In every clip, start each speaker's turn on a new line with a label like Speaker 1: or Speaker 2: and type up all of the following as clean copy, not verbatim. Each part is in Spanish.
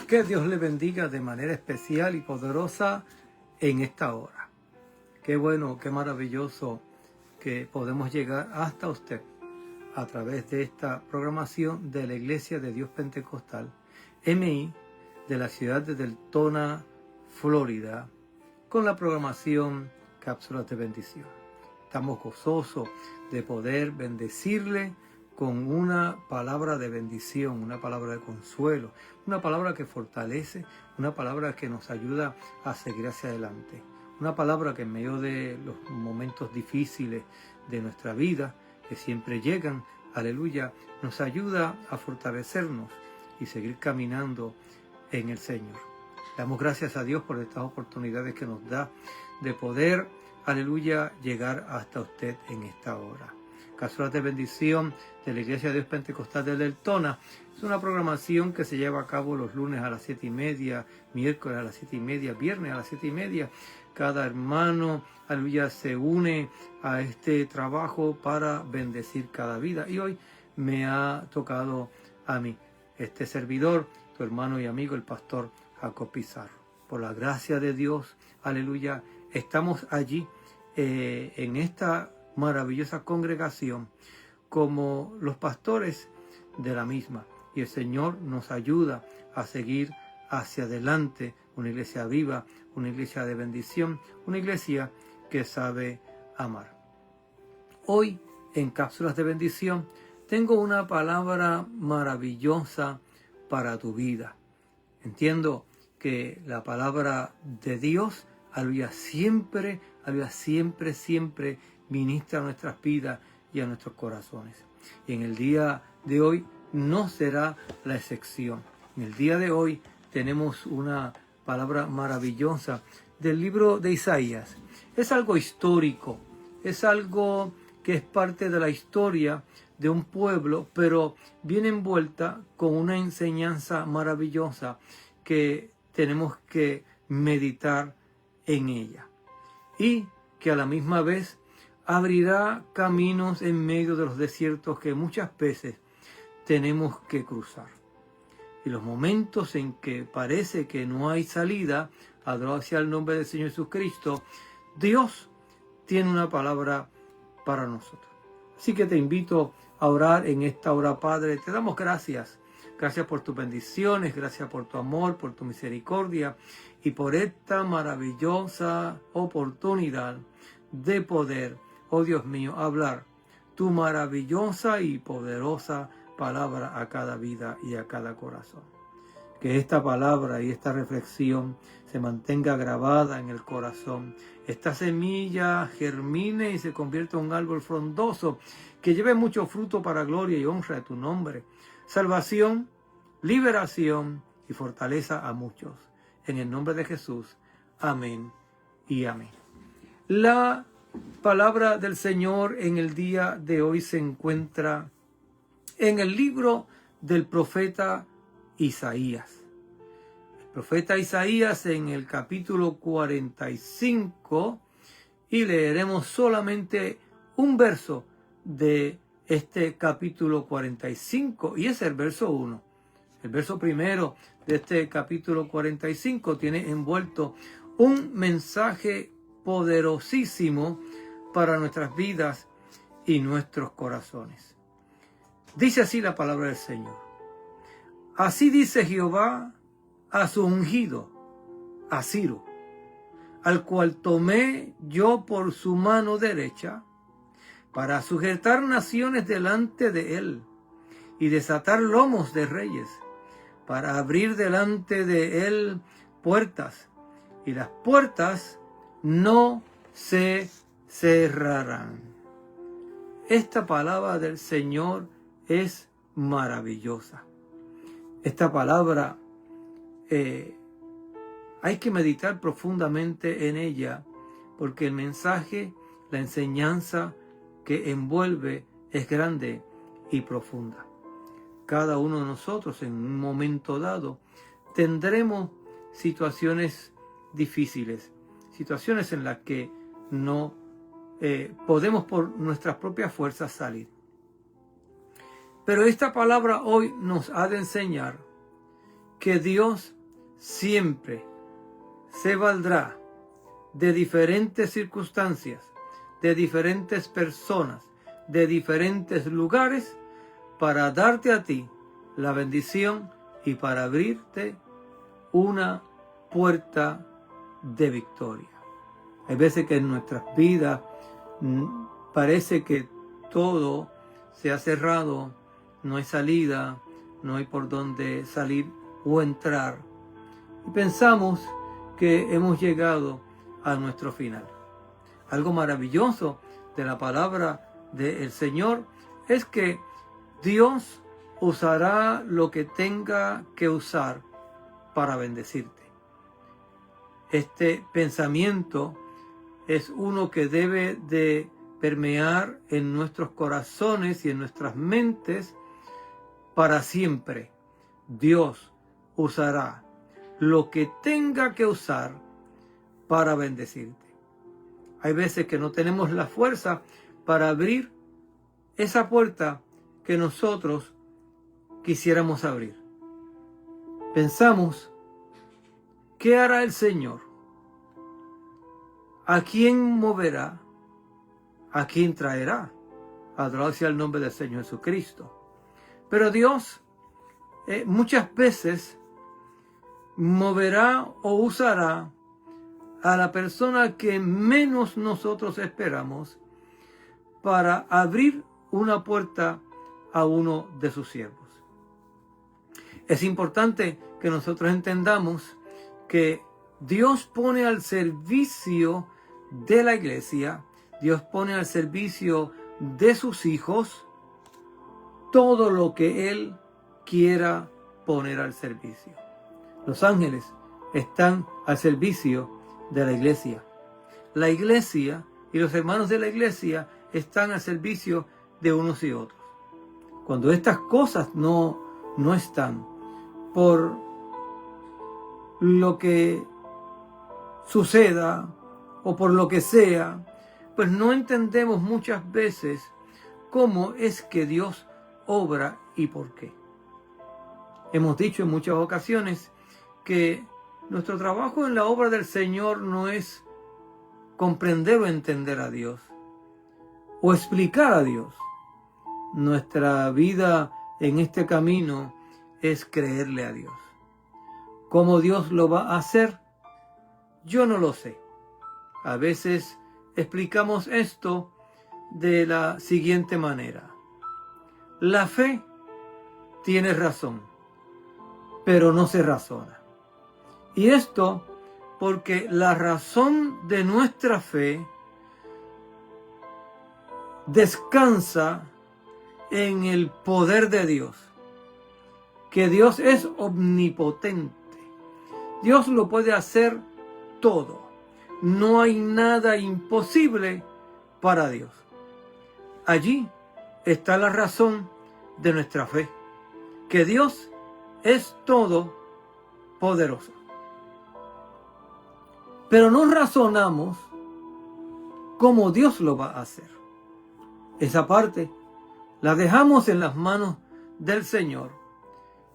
Speaker 1: Que Dios le bendiga de manera especial y poderosa en esta hora. Qué bueno, qué maravilloso que podemos llegar hasta usted a través de esta programación de la Iglesia de Dios Pentecostal MI de la ciudad de Deltona, Florida, con la programación Cápsulas de Bendición. Estamos gozosos de poder bendecirle con una palabra de bendición, una palabra de consuelo, una palabra que fortalece, una palabra que nos ayuda a seguir hacia adelante. Una palabra que en medio de los momentos difíciles de nuestra vida, que siempre llegan, aleluya, nos ayuda a fortalecernos y seguir caminando en el Señor. Damos gracias a Dios por estas oportunidades que nos da de poder, aleluya, llegar hasta usted en esta hora. Cápsulas de Bendición de la Iglesia de Dios Pentecostal de Deltona es una programación que se lleva a cabo los lunes a las 7:30, miércoles a las 7:30, viernes a las 7:30. Cada hermano, aleluya, se une a este trabajo para bendecir cada vida. Y hoy me ha tocado a mí, este servidor, tu hermano y amigo, el pastor Jacob Pizarro. Por la gracia de Dios, aleluya, estamos allí en esta maravillosa congregación como los pastores de la misma. Y el Señor nos ayuda a seguir hacia adelante, una iglesia viva, una iglesia de bendición, una iglesia que sabe amar. Hoy, en Cápsulas de Bendición, tengo una palabra maravillosa para tu vida. Entiendo que la palabra de Dios, aleluya, siempre ministra a nuestras vidas y a nuestros corazones. Y en el día de hoy no será la excepción. En el día de hoy tenemos una palabra maravillosa del libro de Isaías. Es algo histórico, es algo que es parte de la historia de un pueblo, pero viene envuelta con una enseñanza maravillosa que tenemos que meditar en ella. Y que a la misma vez abrirá caminos en medio de los desiertos que muchas veces tenemos que cruzar. Y los momentos en que parece que no hay salida, adorado sea el nombre del Señor Jesucristo, Dios tiene una palabra para nosotros. Así que te invito a orar en esta hora, Padre. Te damos gracias. Gracias por tus bendiciones, gracias por tu amor, por tu misericordia y por esta maravillosa oportunidad de poder, oh Dios mío, hablar tu maravillosa y poderosa palabra a cada vida y a cada corazón. Que esta palabra y esta reflexión se mantenga grabada en el corazón. Esta semilla germine y se convierta en un árbol frondoso que lleve mucho fruto para gloria y honra de tu nombre. Salvación, liberación y fortaleza a muchos. En el nombre de Jesús. Amén y amén. La palabra del Señor en el día de hoy se encuentra en el libro del profeta Isaías. El profeta Isaías en el capítulo 45, y leeremos solamente un verso de este capítulo 45, y es el verso 1. El verso primero de este capítulo 45 tiene envuelto un mensaje poderosísimo para nuestras vidas y nuestros corazones. Dice así la palabra del Señor. Así dice Jehová a su ungido, a Ciro, al cual tomé yo por su mano derecha, para sujetar naciones delante de él, y desatar lomos de reyes, para abrir delante de él puertas, y las puertas no se cerrarán. Esta palabra del Señor es maravillosa. Esta palabra hay que meditar profundamente en ella, porque el mensaje, la enseñanza que envuelve es grande y profunda. Cada uno de nosotros en un momento dado tendremos situaciones difíciles, situaciones en las que no podemos por nuestras propias fuerzas salir. Pero esta palabra hoy nos ha de enseñar que Dios siempre se valdrá de diferentes circunstancias, de diferentes personas, de diferentes lugares, para darte a ti la bendición y para abrirte una puerta de victoria. Hay veces que en nuestras vidas parece que todo se ha cerrado, no hay salida, no hay por dónde salir o entrar. Y pensamos que hemos llegado a nuestro final. Algo maravilloso de la palabra del Señor es que Dios usará lo que tenga que usar para bendecirte. Este pensamiento es uno que debe de permear en nuestros corazones y en nuestras mentes para siempre. Dios usará lo que tenga que usar para bendecirte. Hay veces que no tenemos la fuerza para abrir esa puerta que nosotros quisiéramos abrir. Pensamos, ¿qué hará el Señor? ¿A quién moverá? ¿A quién traerá? Adorado sea el nombre del Señor Jesucristo. Pero Dios muchas veces moverá o usará a la persona que menos nosotros esperamos para abrir una puerta a uno de sus siervos. Es importante que nosotros entendamos que Dios pone al servicio de la iglesia, Dios pone al servicio de sus hijos todo lo que Él quiera poner al servicio. Los ángeles están al servicio de la iglesia. La iglesia y los hermanos de la iglesia están al servicio de unos y otros. Cuando estas cosas no están, por lo que suceda o por lo que sea, pues no entendemos muchas veces cómo es que Dios obra y por qué. Hemos dicho en muchas ocasiones que nuestro trabajo en la obra del Señor no es comprender o entender a Dios o explicar a Dios. Nuestra vida en este camino es creerle a Dios. ¿Cómo Dios lo va a hacer? Yo no lo sé. A veces explicamos esto de la siguiente manera. La fe tiene razón, pero no se razona. Y esto porque la razón de nuestra fe descansa en el poder de Dios, que Dios es omnipotente. Dios lo puede hacer todo. No hay nada imposible para Dios. Allí está la razón de nuestra fe, que Dios es todopoderoso. Pero no razonamos cómo Dios lo va a hacer. Esa parte la dejamos en las manos del Señor.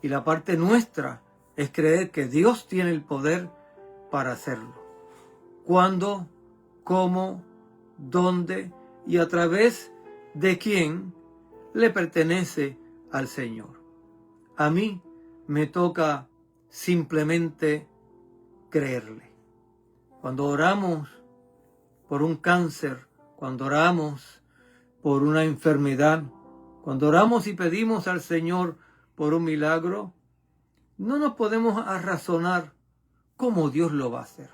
Speaker 1: Y la parte nuestra es creer que Dios tiene el poder para hacerlo. ¿Cuándo? ¿Cómo? ¿Dónde? ¿Y a través de quién le pertenece al Señor? A mí me toca simplemente creerle. Cuando oramos por un cáncer, cuando oramos por una enfermedad, cuando oramos y pedimos al Señor por un milagro, no nos podemos razonar cómo Dios lo va a hacer.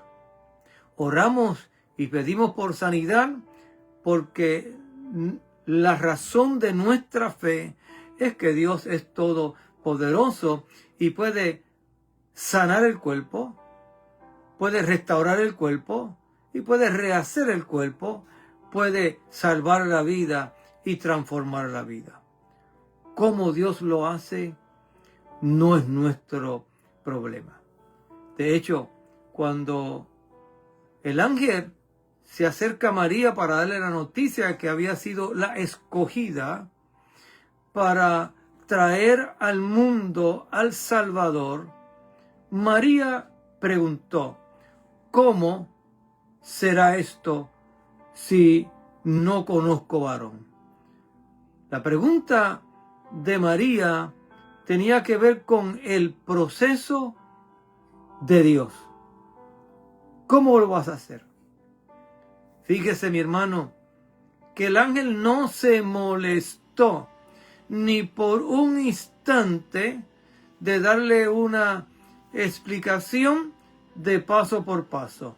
Speaker 1: Oramos y pedimos por sanidad porque la razón de nuestra fe es que Dios es todopoderoso y puede sanar el cuerpo, puede restaurar el cuerpo y puede rehacer el cuerpo, puede salvar la vida y transformar la vida. Cómo Dios lo hace no es nuestro problema. De hecho, cuando el ángel se acerca a María para darle la noticia que había sido la escogida para traer al mundo al Salvador, María preguntó, ¿cómo será esto si no conozco varón? La pregunta de María tenía que ver con el proceso de Dios. ¿Cómo lo vas a hacer? Fíjese, mi hermano, que el ángel no se molestó ni por un instante de darle una explicación de paso por paso,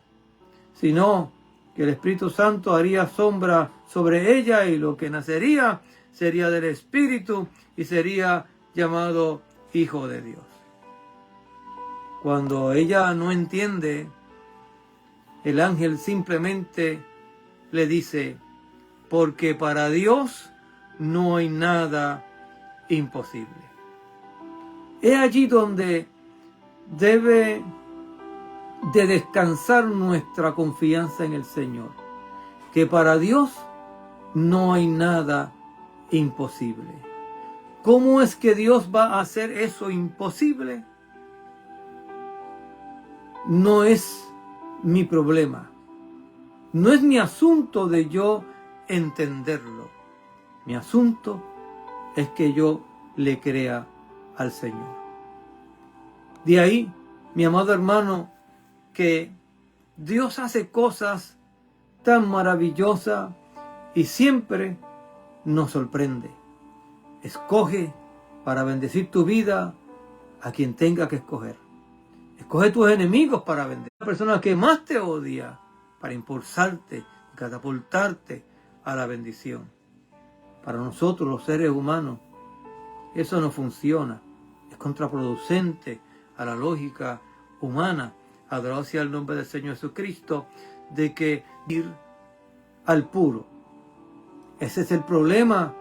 Speaker 1: sino que el Espíritu Santo haría sombra sobre ella y lo que nacería sería del Espíritu y sería llamado Hijo de Dios. Cuando ella no entiende, el ángel simplemente le dice, porque para Dios no hay nada imposible. Es allí donde debe de descansar nuestra confianza en el Señor, que para Dios no hay nada imposible. ¿Cómo es que Dios va a hacer eso imposible? No es mi problema. No es mi asunto de yo entenderlo. Mi asunto es que yo le crea al Señor. De ahí, mi amado hermano, que Dios hace cosas tan maravillosas y siempre nos sorprende. Escoge para bendecir tu vida a quien tenga que escoger. Escoge tus enemigos para bendecir a la persona que más te odia, para impulsarte y catapultarte a la bendición. Para nosotros, los seres humanos, eso no funciona. Es contraproducente a la lógica humana. Adorado sea el nombre del Señor Jesucristo, de que ir al puro. Ese es el problema.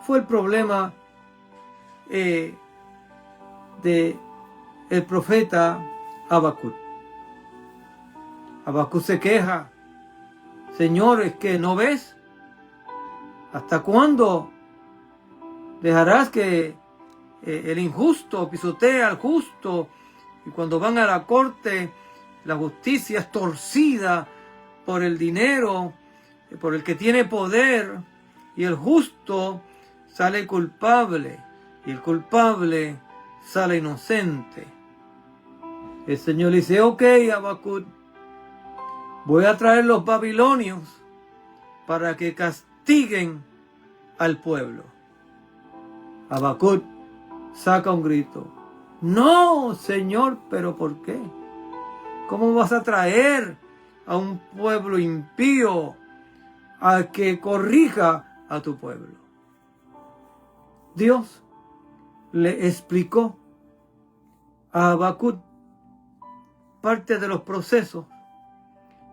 Speaker 1: Fue el problema de el profeta Habacuc. Habacuc se queja. Señor, ¿es que no ves? ¿Hasta cuándo dejarás que el injusto pisotee al justo? Y cuando van a la corte, la justicia es torcida por el dinero, por el que tiene poder, y el justo sale culpable, y el culpable sale inocente. El Señor dice, ok, Habacuc, voy a traer los babilonios para que castiguen al pueblo. Habacuc saca un grito. No, Señor, ¿pero por qué? ¿Cómo vas a traer a un pueblo impío a que corrija a tu pueblo? Dios le explicó a Habacuc parte de los procesos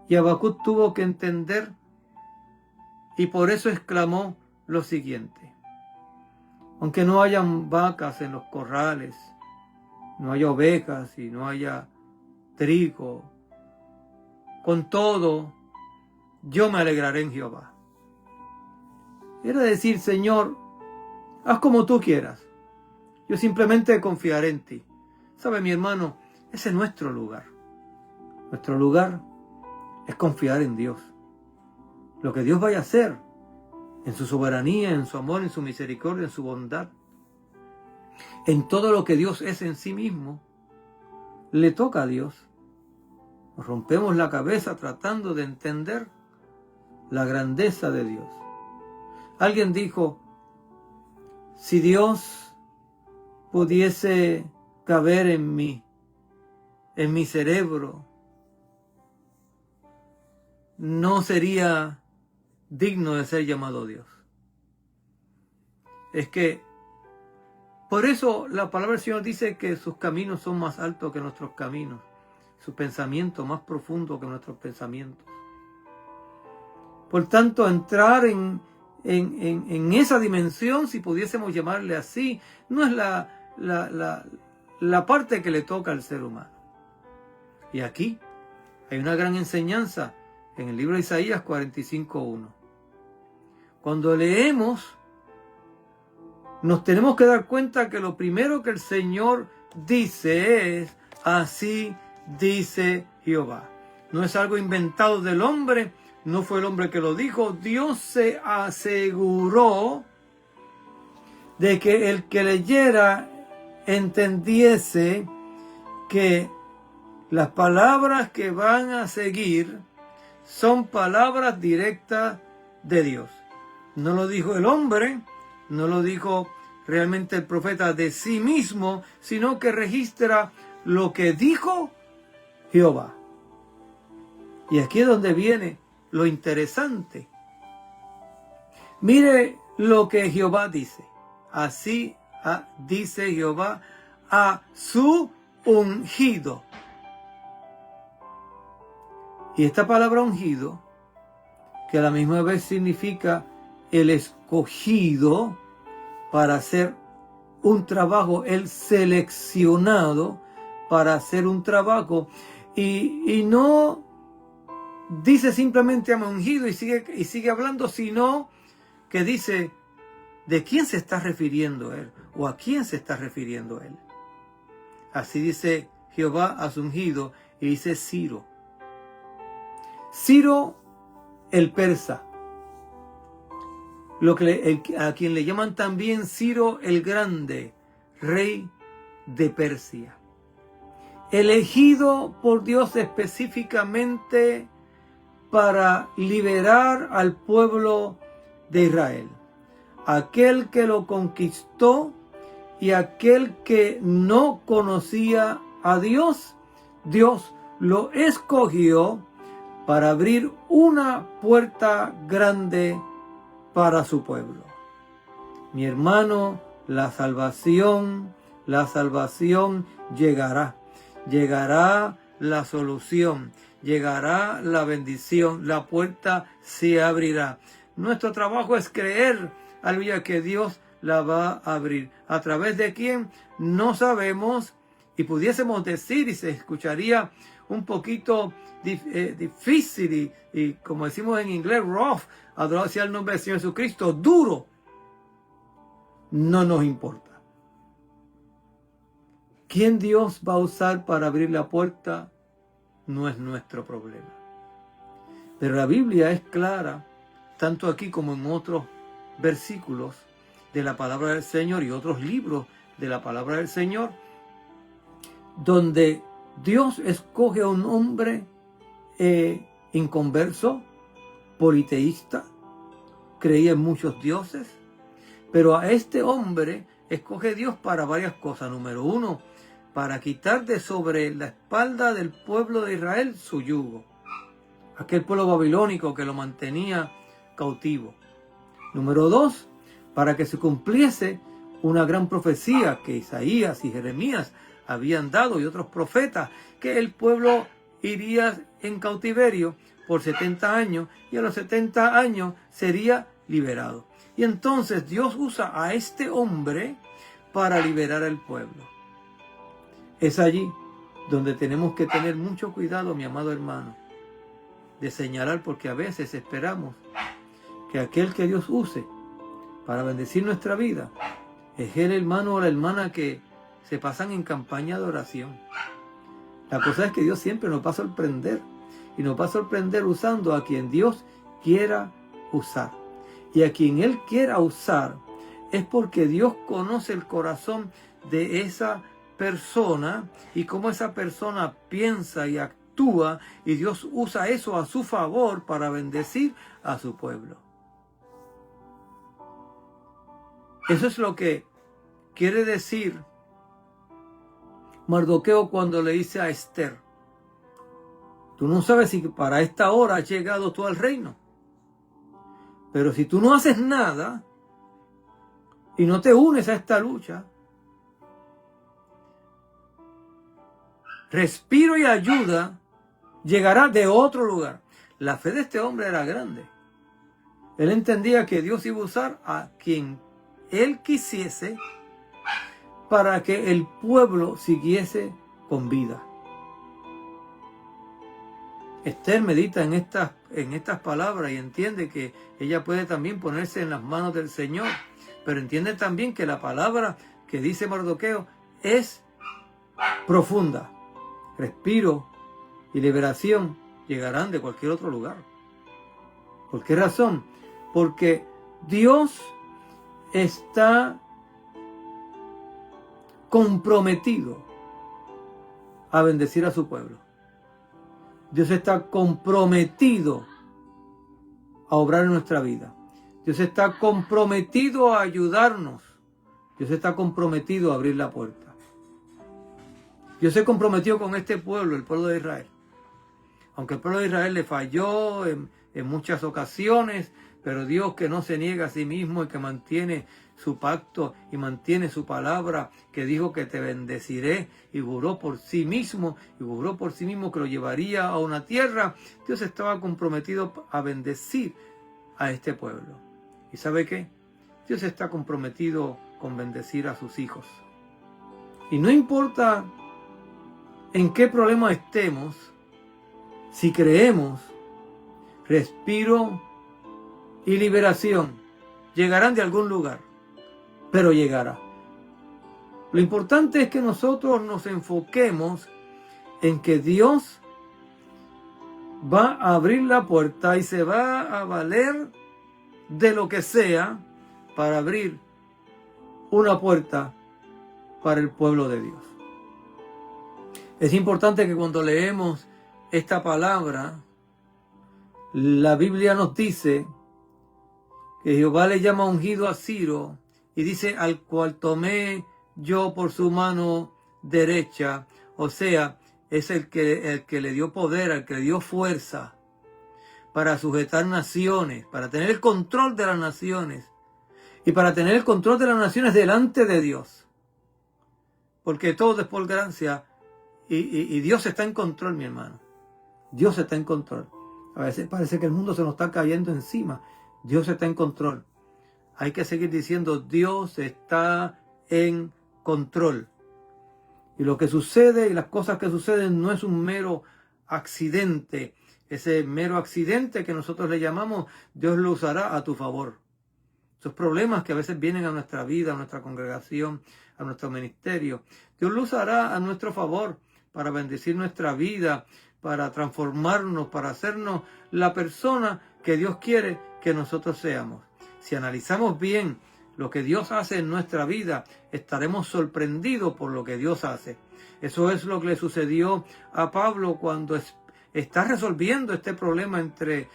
Speaker 1: y Habacuc tuvo que entender y por eso exclamó lo siguiente. Aunque no hayan vacas en los corrales, no haya ovejas y no haya trigo, con todo, yo me alegraré en Jehová. Quiere decir, Señor, haz como tú quieras. Yo simplemente confiaré en ti. ¿Sabe, mi hermano? Ese es nuestro lugar. Nuestro lugar es confiar en Dios. Lo que Dios vaya a hacer, en su soberanía, en su amor, en su misericordia, en su bondad, en todo lo que Dios es en sí mismo, le toca a Dios. Nos rompemos la cabeza tratando de entender la grandeza de Dios. Alguien dijo, si Dios pudiese caber en mi cerebro, no sería digno de ser llamado Dios. Es que por eso la palabra del Señor dice que sus caminos son más altos que nuestros caminos, sus pensamientos más profundos que nuestros pensamientos. Por tanto, entrar en esa dimensión, si pudiésemos llamarle así, no es la parte que le toca al ser humano. Y aquí hay una gran enseñanza en el libro de Isaías 45:1. Cuando leemos, nos tenemos que dar cuenta que lo primero que el Señor dice es, así dice Jehová. No es algo inventado del hombre, no fue el hombre que lo dijo. Dios se aseguró de que el que leyera entendiese que las palabras que van a seguir son palabras directas de Dios. No lo dijo el hombre, no lo dijo realmente el profeta de sí mismo, sino que registra lo que dijo Jehová. Y aquí es donde viene lo interesante. Mire lo que Jehová dice. Así dice Jehová a su ungido. Y esta palabra ungido, que a la misma vez significa el escogido para hacer un trabajo, el seleccionado para hacer un trabajo, y no dice simplemente a ungido y sigue hablando, sino que dice de quién se está refiriendo él o a quién se está refiriendo él. Así dice Jehová a su ungido, y dice Ciro. Ciro el persa, a quien le llaman también Ciro el Grande, rey de Persia. Elegido por Dios específicamente para liberar al pueblo de Israel. Aquel que lo conquistó y aquel que no conocía a Dios, Dios lo escogió para abrir una puerta grande para su pueblo. Mi hermano, la salvación llegará. Llegará la solución, llegará la bendición, la puerta se abrirá. Nuestro trabajo es creer, aleluya, que Dios la va a abrir. ¿A través de quién? No sabemos, y pudiésemos decir, y se escucharía un poquito difícil y como decimos en inglés, rough, adorado sea el nombre del Señor Jesucristo, duro. No nos importa. ¿Quién Dios va a usar para abrir la puerta? No es nuestro problema. Pero la Biblia es clara, tanto aquí como en otros versículos de la palabra del Señor y otros libros de la palabra del Señor, donde Dios escoge a un hombre inconverso, politeísta, creía en muchos dioses, pero a este hombre escoge Dios para varias cosas. Número uno, para quitar de sobre la espalda del pueblo de Israel su yugo, aquel pueblo babilónico que lo mantenía cautivo. Número dos, para que se cumpliese una gran profecía que Isaías y Jeremías habían dado y otros profetas, que el pueblo iría en cautiverio por 70 años y a los 70 años sería liberado. Y entonces Dios usa a este hombre para liberar al pueblo. Es allí donde tenemos que tener mucho cuidado, mi amado hermano, de señalar, porque a veces esperamos que aquel que Dios use para bendecir nuestra vida es el hermano o la hermana que se pasan en campaña de oración. La cosa es que Dios siempre nos va a sorprender, y nos va a sorprender usando a quien Dios quiera usar. Y a quien Él quiera usar es porque Dios conoce el corazón de esa persona y cómo esa persona piensa y actúa, y Dios usa eso a su favor para bendecir a su pueblo. Eso es lo que quiere decir Mardoqueo cuando le dice a Esther: tú no sabes si para esta hora has llegado tú al reino, pero si tú no haces nada y no te unes a esta lucha, respiro y ayuda llegará de otro lugar. La fe de este hombre era grande. Él entendía que Dios iba a usar a quien Él quisiese para que el pueblo siguiese con vida. Esther medita en estas palabras y entiende que ella puede también ponerse en las manos del Señor, pero entiende también que la palabra que dice Mardoqueo es profunda, respiro y liberación llegarán de cualquier otro lugar. ¿Por qué razón? Porque Dios está comprometido a bendecir a su pueblo. Dios está comprometido a obrar en nuestra vida. Dios está comprometido a ayudarnos. Dios está comprometido a abrir la puerta. Dios se comprometió con este pueblo, el pueblo de Israel. Aunque el pueblo de Israel le falló en muchas ocasiones, pero Dios, que no se niega a sí mismo y que mantiene su pacto y mantiene su palabra, que dijo que te bendeciré, y juró por sí mismo que lo llevaría a una tierra. Dios estaba comprometido a bendecir a este pueblo. ¿Y sabe qué? Dios está comprometido con bendecir a sus hijos. Y no importa en qué problema estemos, si creemos, respiro y liberación llegarán de algún lugar, pero llegará. Lo importante es que nosotros nos enfoquemos en que Dios va a abrir la puerta y se va a valer de lo que sea para abrir una puerta para el pueblo de Dios. Es importante que cuando leemos esta palabra, la Biblia nos dice que Jehová le llama ungido a Ciro y dice: al cual tomé yo por su mano derecha. O sea, es el que le dio poder, el que le dio fuerza para sujetar naciones, para tener el control de las naciones y para tener el control de las naciones delante de Dios. Porque todo es por gracia y Dios está en control, mi hermano. Dios está en control. A veces parece que el mundo se nos está cayendo encima. Dios está en control. Hay que seguir diciendo: Dios está en control. Y lo que sucede y las cosas que suceden no es un mero accidente. Ese mero accidente que nosotros le llamamos, Dios lo usará a tu favor. Esos problemas que a veces vienen a nuestra vida, a nuestra congregación, a nuestro ministerio, Dios lo usará a nuestro favor para bendecir nuestra vida, para transformarnos, para hacernos la persona que Dios quiere que nosotros seamos. Si analizamos bien lo que Dios hace en nuestra vida, estaremos sorprendidos por lo que Dios hace. Eso es lo que le sucedió a Pablo cuando está resolviendo este problema entre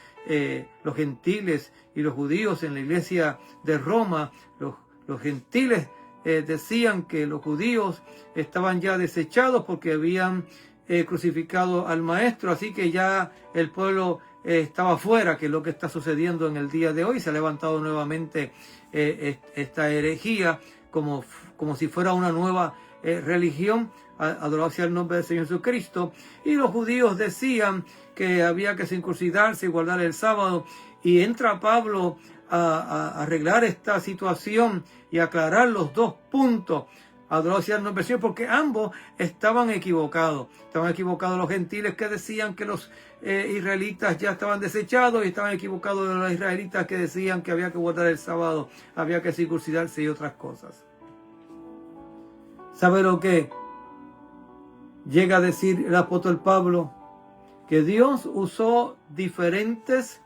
Speaker 1: los gentiles y los judíos en la iglesia de Roma. Los gentiles decían que los judíos estaban ya desechados porque habían crucificado al maestro, así que ya el pueblo estaba fuera, que es lo que está sucediendo en el día de hoy. Se ha levantado nuevamente esta herejía como si fuera una nueva religión, adorar el nombre del Señor Jesucristo. Y los judíos decían que había que circuncidarse y guardar el sábado, y entra Pablo a arreglar esta situación y aclarar los dos puntos. Adorar el nombre del Señor, porque ambos estaban equivocados. Estaban equivocados los gentiles que decían que los israelitas ya estaban desechados, y estaban equivocados los israelitas que decían que había que guardar el sábado, había que circuncidarse y otras cosas. ¿Sabe lo que llega a decir el apóstol Pablo? Que Dios usó diferentes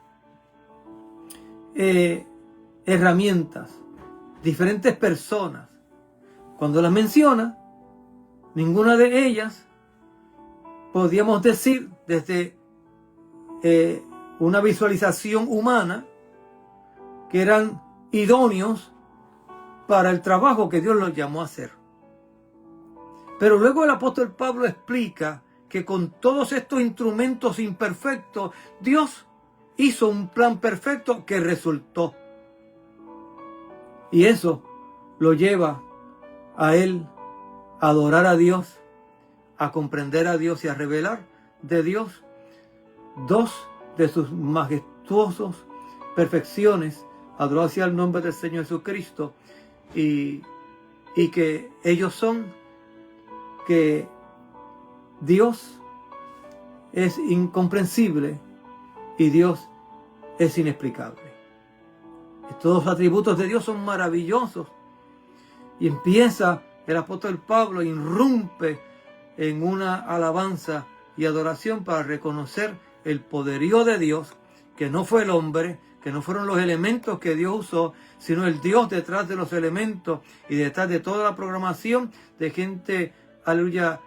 Speaker 1: herramientas, diferentes personas. Cuando las menciona, ninguna de ellas podríamos decir desde una visualización humana que eran idóneos para el trabajo que Dios los llamó a hacer. Pero luego el apóstol Pablo explica que con todos estos instrumentos imperfectos, Dios hizo un plan perfecto que resultó. Y eso lo lleva a él a adorar a Dios, a comprender a Dios y a revelar de Dios dos de sus majestuosas perfecciones, adorar hacia el nombre del Señor Jesucristo, y que ellos son que Dios es incomprensible y Dios es inexplicable. Estos atributos de Dios son maravillosos. Y empieza el apóstol Pablo, irrumpe en una alabanza y adoración para reconocer el poderío de Dios, que no fue el hombre, que no fueron los elementos que Dios usó, sino el Dios detrás de los elementos y detrás de toda la programación de gente, aleluya,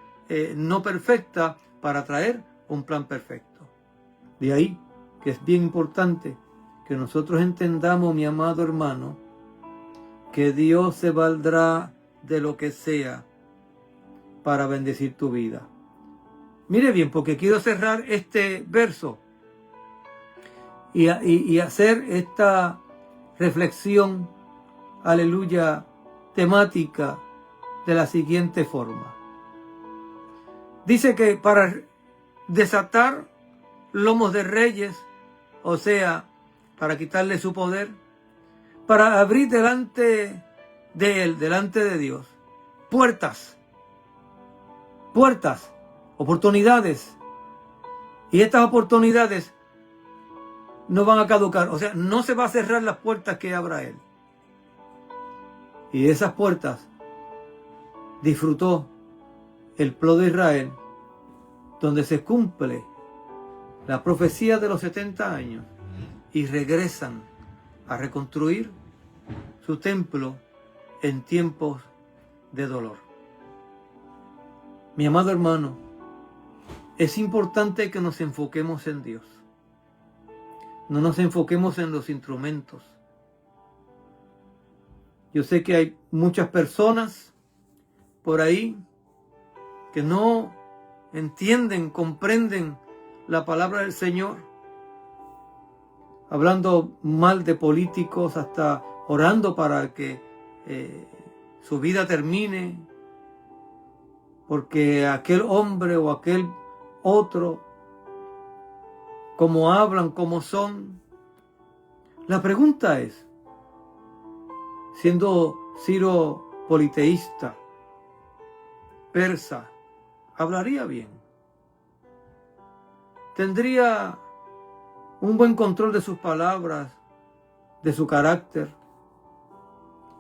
Speaker 1: no perfecta, para traer un plan perfecto. De ahí que es bien importante que nosotros entendamos, mi amado hermano, que Dios se valdrá de lo que sea para bendecir tu vida. Mire bien, porque quiero cerrar este verso y hacer esta reflexión, aleluya, temática de la siguiente forma. Dice que para desatar lomos de reyes, o sea, para quitarle su poder, para abrir delante de él, delante de Dios, puertas, oportunidades. Y estas oportunidades no van a caducar, o sea, no se va a cerrar las puertas que abra él. Y esas puertas disfrutó el pueblo de Israel, donde se cumple la profecía de los 70 años y regresan a reconstruir su templo en tiempos de dolor. Mi amado hermano, es importante que nos enfoquemos en Dios. No nos enfoquemos en los instrumentos. Yo sé que hay muchas personas por ahí que no entienden, comprenden la palabra del Señor, hablando mal de políticos, hasta orando para que su vida termine, porque aquel hombre o aquel otro, como hablan, como son. La pregunta es, siendo Ciro politeísta, persa, ¿hablaría bien? ¿Tendría un buen control de sus palabras, de su carácter?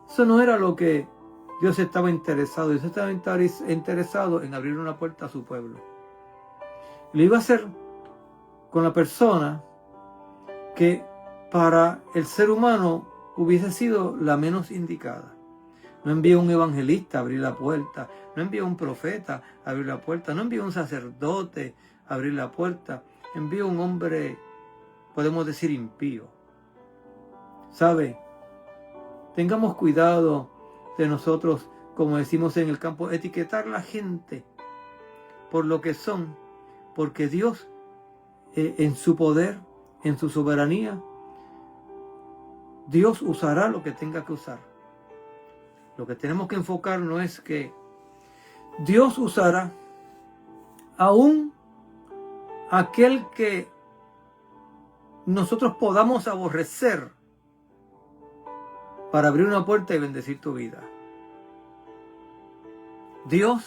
Speaker 1: Eso no era lo que Dios estaba interesado. Dios estaba interesado en abrir una puerta a su pueblo. Lo iba a hacer con la persona que para el ser humano hubiese sido la menos indicada. No envió un evangelista a abrir la puerta, no envió un profeta a abrir la puerta, no envió un sacerdote a abrir la puerta, envió un hombre, podemos decir, impío. ¿Sabe? Tengamos cuidado de nosotros, como decimos en el campo, etiquetar a la gente por lo que son, porque Dios, en su poder, en su soberanía, Dios usará lo que tenga que usar. Lo que tenemos que enfocarnos es que Dios usará aún aquel que nosotros podamos aborrecer para abrir una puerta y bendecir tu vida. Dios,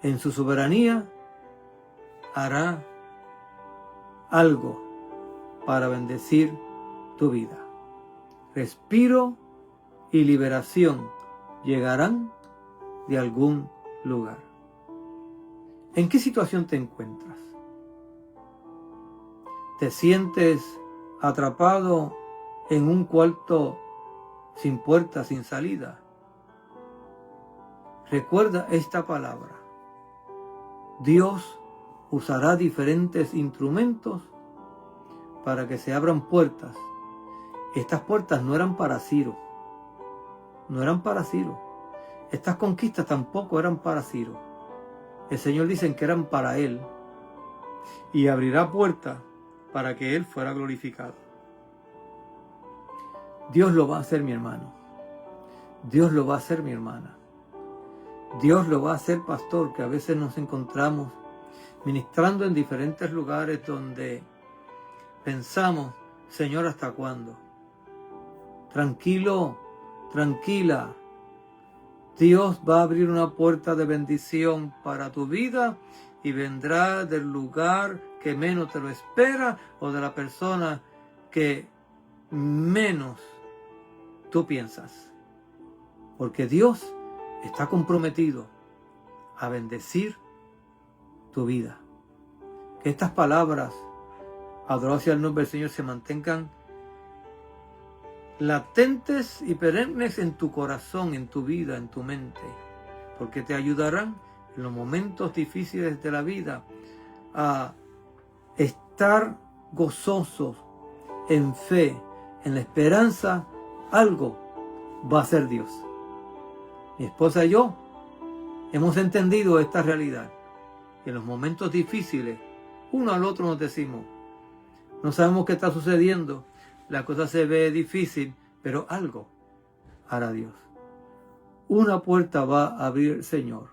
Speaker 1: en su soberanía, hará algo para bendecir tu vida. Respiro y liberación llegarán de algún lugar. ¿En qué situación te encuentras? ¿Te sientes atrapado en un cuarto sin puerta, sin salida? Recuerda esta palabra. Dios usará diferentes instrumentos para que se abran puertas. Estas puertas no eran para Ciro. No eran para Ciro. Estas conquistas tampoco eran para Ciro. El Señor dice que eran para Él. Y abrirá puertas para que Él fuera glorificado. Dios lo va a hacer, mi hermano. Dios lo va a hacer, mi hermana. Dios lo va a hacer, pastor, que a veces nos encontramos ministrando en diferentes lugares donde pensamos, Señor, ¿hasta cuándo? Tranquilo, tranquila. Dios va a abrir una puerta de bendición para tu vida y vendrá del lugar que menos te lo espera o de la persona que menos tú piensas. Porque Dios está comprometido a bendecir tu vida. Que estas palabras, adorados sea el nombre del Señor, se mantengan latentes y perennes en tu corazón, en tu vida, en tu mente, porque te ayudarán en los momentos difíciles de la vida a estar gozosos, en fe, en la esperanza. Algo va a hacer Dios. Mi esposa y yo hemos entendido esta realidad. Y en los momentos difíciles, uno al otro nos decimos, no sabemos qué está sucediendo, la cosa se ve difícil, pero algo hará Dios. Una puerta va a abrir el Señor.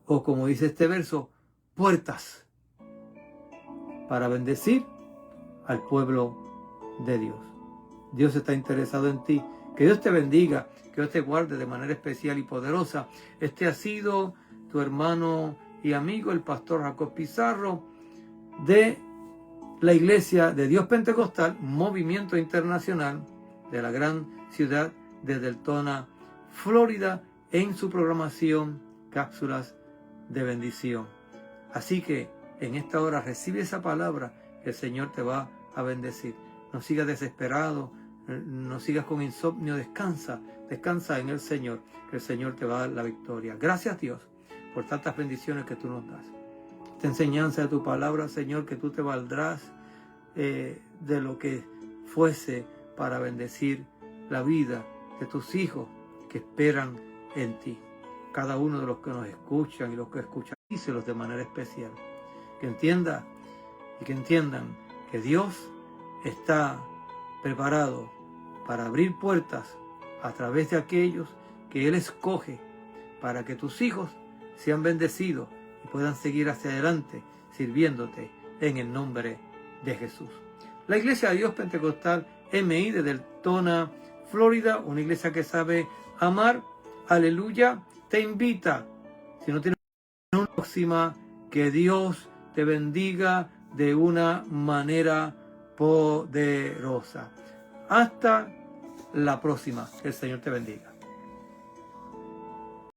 Speaker 1: O como dice este verso, puertas para bendecir al pueblo de Dios. Dios está interesado en ti. Que Dios te bendiga, que Dios te guarde de manera especial y poderosa. Este ha sido tu hermano y amigo, el pastor Jacob Pizarro, de la Iglesia de Dios Pentecostal, Movimiento Internacional, de la gran ciudad de Deltona, Florida, en su programación Cápsulas de Bendición. Así que en esta hora recibe esa palabra, el Señor te va a bendecir. No sigas desesperado, no sigas con insomnio, descansa en el Señor, que el Señor te va a dar la victoria. Gracias, Dios, por tantas bendiciones que tú nos das. Esta enseñanza de tu palabra, Señor, que tú te valdrás de lo que fuese para bendecir la vida de tus hijos que esperan en ti. Cada uno de los que nos escuchan y los que escuchan, díselos de manera especial. Que entienda y que entiendan que Dios está preparado para abrir puertas a través de aquellos que Él escoge para que tus hijos sean bendecidos y puedan seguir hacia adelante sirviéndote en el nombre de Jesús. La Iglesia de Dios Pentecostal MI de Deltona, Florida, una iglesia que sabe amar, aleluya, te invita, si no tienes una próxima, que Dios te bendiga de una manera poderosa. Hasta la próxima. Que el Señor te bendiga.